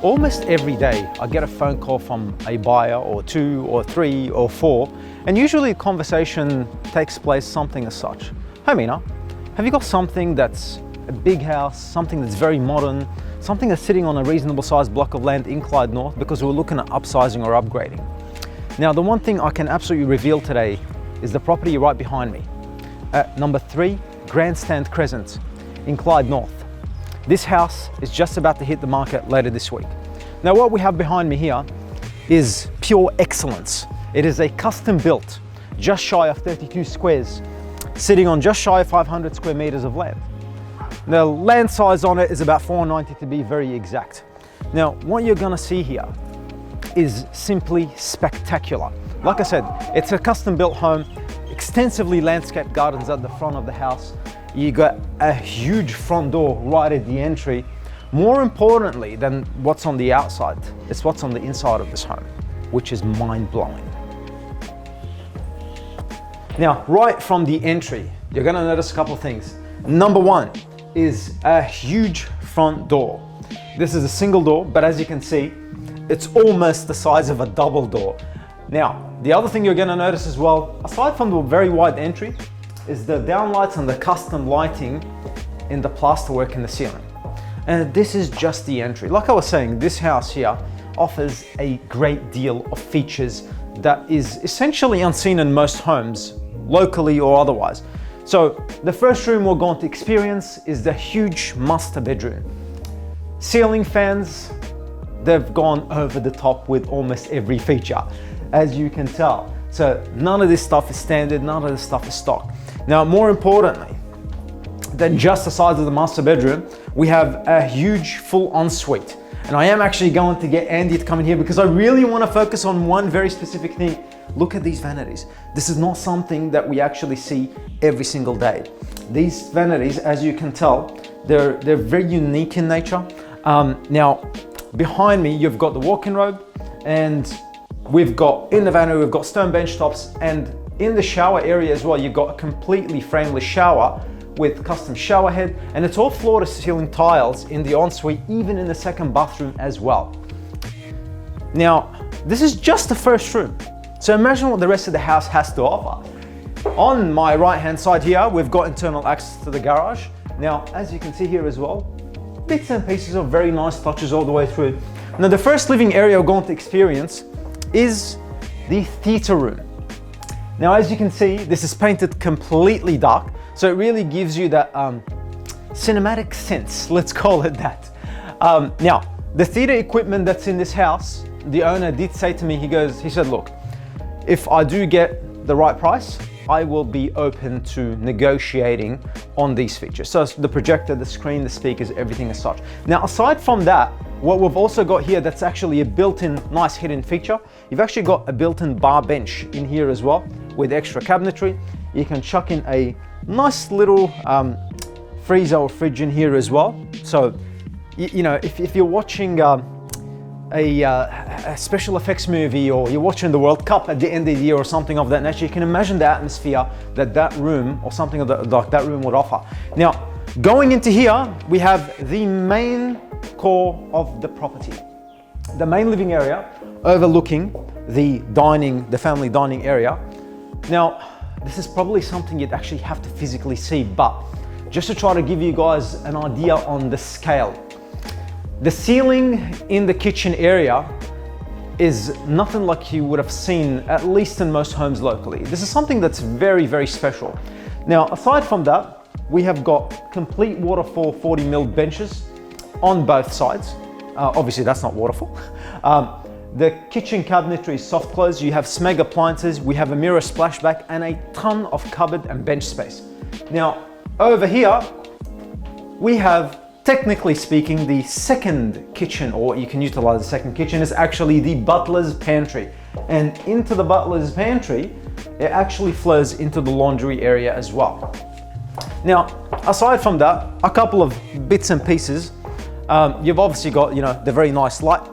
Almost every day, I get a phone call from a buyer or two or three or four, and usually the conversation takes place something as such. Hey Mina, have you got something that's a big house, something that's very modern, something that's sitting on a reasonable sized block of land in Clyde North because we're looking at upsizing or upgrading? Now, the one thing I can absolutely reveal today is the property right behind me. At number 3, Grandstand Crescent in Clyde North. This house is just about to hit the market later this week. Now, what we have behind me here is pure excellence. It is a custom built, just shy of 32 squares, sitting on just shy of 500 square meters of land. The land size on it is about 490 to be very exact. Now, what you're gonna see here is simply spectacular. Like I said, it's a custom built home, extensively landscaped gardens at the front of the house. You got a huge front door right at the entry. More importantly than what's on the outside, it's what's on the inside of this home, which is mind-blowing. Now, right from the entry, you're gonna notice a couple of things. Number 1 is a huge front door. This is a single door, but as you can see, it's almost the size of a double door. Now, the other thing you're gonna notice as well, aside from the very wide entry, is the downlights and the custom lighting in the plasterwork in the ceiling. And this is just the entry. Like I was saying, this house here offers a great deal of features that is essentially unseen in most homes, locally or otherwise. So the first room we're going to experience is the huge master bedroom. Ceiling fans, they've gone over the top with almost every feature, as you can tell. So none of this stuff is standard, none of this stuff is stock. Now, more importantly than just the size of the master bedroom, we have a huge full ensuite. And I am actually going to get Andy to come in here because I really want to focus on one very specific thing. Look at these vanities. This is not something that we actually see every single day. These vanities, as you can tell, they're very unique in nature. Now, behind me, you've got the walk-in robe, and we've got, in the vanity, we've got stone bench tops, and in the shower area as well, you've got a completely frameless shower with custom shower head, and it's all floor to ceiling tiles in the ensuite, even in the second bathroom as well. Now, this is just the first room. So imagine what the rest of the house has to offer. On my right-hand side here, we've got internal access to the garage. Now, as you can see here as well, bits and pieces of very nice touches all the way through. Now, the first living area we're going to experience is the Theta Room. Now, as you can see, this is painted completely dark, so it really gives you that cinematic sense, let's call it that. Now, the theater equipment that's in this house, the owner did say to me, he said, look, if I do get the right price, I will be open to negotiating on these features. So the projector, the screen, the speakers, everything as such. Now, aside from that, what we've also got here that's actually a built-in nice hidden feature, you've actually got a built-in bar bench in here as well with extra cabinetry. You can chuck in a nice little freezer or fridge in here as well. So, you know, if you're watching a special effects movie, or you're watching the World Cup at the end of the year or something of that nature, you can imagine the atmosphere that room or something like that room would offer. Now, going into here, we have the main core of the property. The main living area overlooking the family dining area. Now, this is probably something you'd actually have to physically see, but just to try to give you guys an idea on the scale. The ceiling in the kitchen area is nothing like you would have seen, at least in most homes locally. This is something that's very, very special. Now, aside from that, we have got complete waterfall 40mm benches on both sides. Obviously, that's not waterfall. The kitchen cabinetry is soft close. You have Smeg appliances. We have a mirror splashback and a ton of cupboard and bench space. Now, over here, we have, technically speaking, the second kitchen, or you can utilize the second kitchen, is actually the butler's pantry. And into the butler's pantry, it actually flows into the laundry area as well. Now, aside from that, a couple of bits and pieces. You've obviously got, you know, the very nice light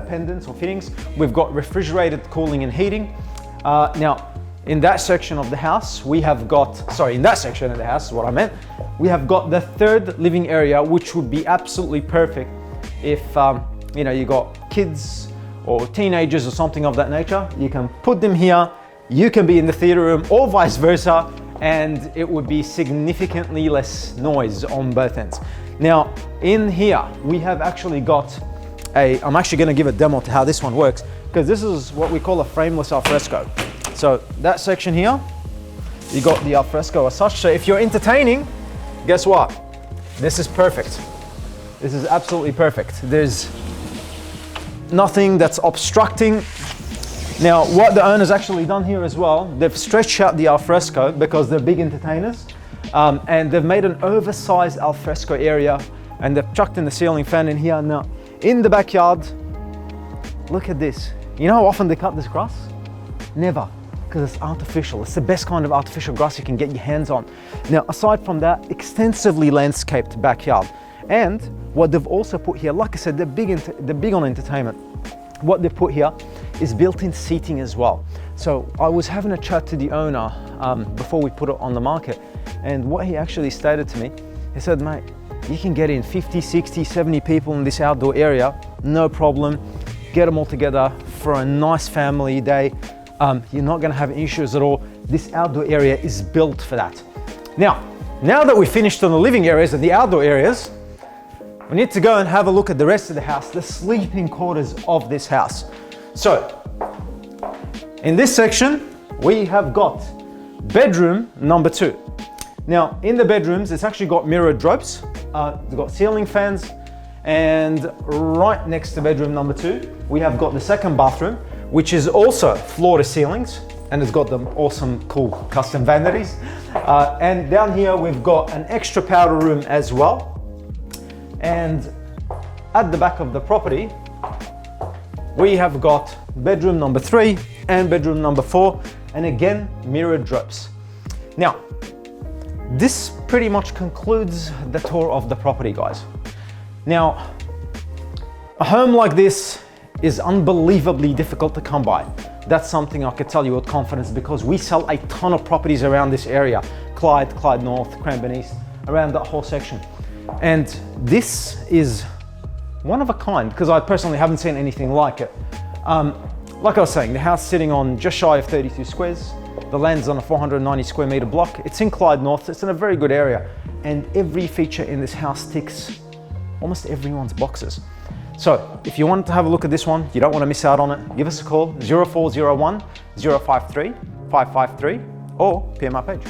pendants or fittings. We've got refrigerated cooling and heating. Now, in that section of the house, we have got, in that section of the house is what I meant, we have got the third living area, which would be absolutely perfect if you know, you got kids or teenagers or something of that nature, you can put them here, you can be in the theater room or vice versa, and it would be significantly less noise on both ends. Now, in here, we have actually got I'm actually gonna give a demo to how this one works, because this is what we call a frameless alfresco. So that section here, you got the alfresco as such. So if you're entertaining, guess what? This is perfect. This is absolutely perfect. There's nothing that's obstructing. Now, what the owner's actually done here as well, they've stretched out the alfresco because they're big entertainers, and they've made an oversized alfresco area, and they've chucked in the ceiling fan in here. Now, in the backyard, look at this. You know how often they cut this grass? Never, because it's artificial. It's the best kind of artificial grass you can get your hands on. Now, aside from that, extensively landscaped backyard. And what they've also put here, like I said, they're big on entertainment. What they've put here is built-in seating as well. So I was having a chat to the owner before we put it on the market, and what he actually stated to me, he said, mate, you can get in 50, 60, 70 people in this outdoor area, no problem. Get them all together for a nice family day. You're not gonna have issues at all. This outdoor area is built for that. Now that we've finished on the living areas and the outdoor areas, we need to go and have a look at the rest of the house, the sleeping quarters of this house. So, in this section, we have got bedroom number 2. Now, in the bedrooms, it's actually got mirrored drapes. They've got ceiling fans, and right next to bedroom number 2, we have got the second bathroom, which is also floor to ceilings, and it's got them awesome, cool custom vanities. And down here, we've got an extra powder room as well. And at the back of the property, we have got bedroom number 3 and bedroom number 4, and again, mirrored drapes. Now, this pretty much concludes the tour of the property, guys. Now, a home like this is unbelievably difficult to come by. That's something I could tell you with confidence, because we sell a ton of properties around this area. Clyde North, Grandstand East, around that whole section. And this is one of a kind, because I personally haven't seen anything like it. Like I was saying, the house sitting on just shy of 32 squares. The land's on a 490 square meter block. It's in Clyde North. It's in a very good area. And every feature in this house ticks almost everyone's boxes. So if you want to have a look at this one, you don't want to miss out on it, give us a call, 0401 053 553, or PM our page.